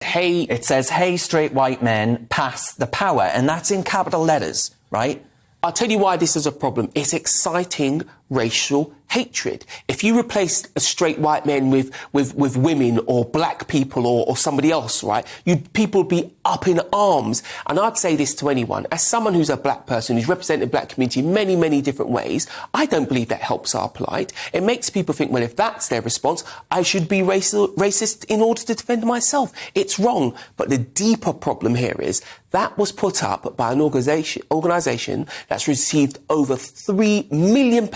Hey, it says, hey, straight white men, pass the power. And that's in capital letters, right? I'll tell you why this is a problem. It's exciting racial hatred. If you replace a straight white man with women or black people or somebody else, right, people would be up in arms. And I'd say this to anyone. As someone who's a black person who's represented the black community in many, many different ways, I don't believe that helps our plight. It makes people think, well, if that's their response, I should be racist in order to defend myself. It's wrong. But the deeper problem here is that was put up by an organisation that's received over £3 million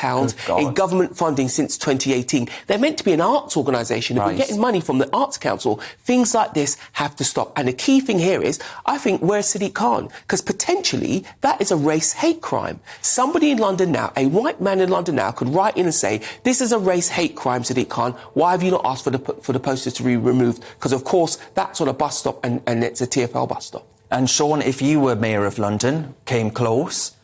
in government funding since 2018. They're meant to be an arts organisation. If we're getting money from the Arts Council, things like this have to stop. And the key thing here is, I think, where's Sadiq Khan? Because potentially that is a race hate crime. Somebody in London now, a white man in London now, could write in and say, this is a race hate crime, Sadiq Khan. Why have you not asked for the posters to be removed? Because, of course, that's on a bus stop and it's a TfL bus stop. And Shaun, if you were Mayor of London, came closer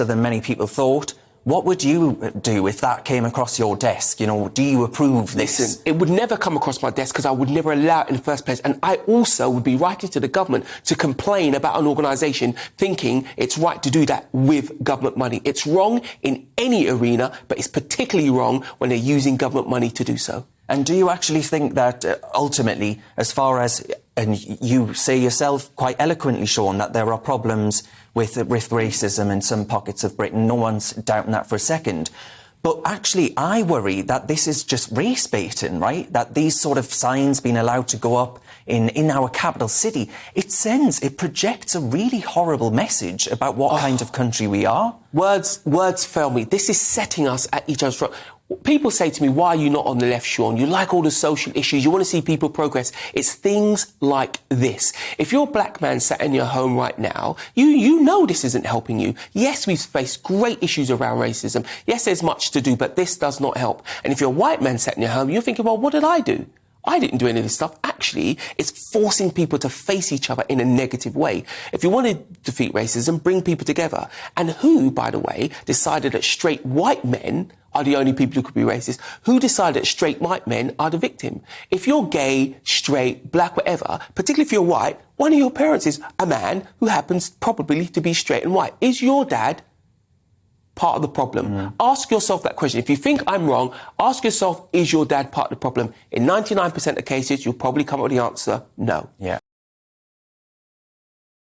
than many people thought, what would you do if that came across your desk? You know, do you approve this? Listen, it would never come across my desk because I would never allow it in the first place. And I also would be writing to the government to complain about an organisation thinking it's right to do that with government money. It's wrong in any arena, but it's particularly wrong when they're using government money to do so. And do you actually think that ultimately, as far as, and you say yourself quite eloquently, Shaun, that there are problems with racism in some pockets of Britain, no one's doubting that for a second. But actually, I worry that this is just race baiting, right? That these sort of signs being allowed to go up in our capital city, it projects a really horrible message about what kind of country we are. Words fail me. This is setting us at each other's throat. People say to me, why are you not on the left, Shaun? You like all the social issues. You want to see people progress. It's things like this. If you're a black man sat in your home right now, you know this isn't helping you. Yes, we've faced great issues around racism. Yes, there's much to do, but this does not help. And if you're a white man sat in your home, you're thinking, well, what did I do? I didn't do any of this stuff. Actually, it's forcing people to face each other in a negative way. If you want to defeat racism, bring people together. And who, by the way, decided that straight white men are the only people who could be racist? Who decided that straight white men are the victim? If you're gay, straight, black, whatever, particularly if you're white, one of your parents is a man who happens probably to be straight and white. Is your dad part of the problem? Ask yourself that question. If you think I'm wrong, ask yourself, is your dad part of the problem? In 99% of cases, you'll probably come up with the answer, no. Yeah.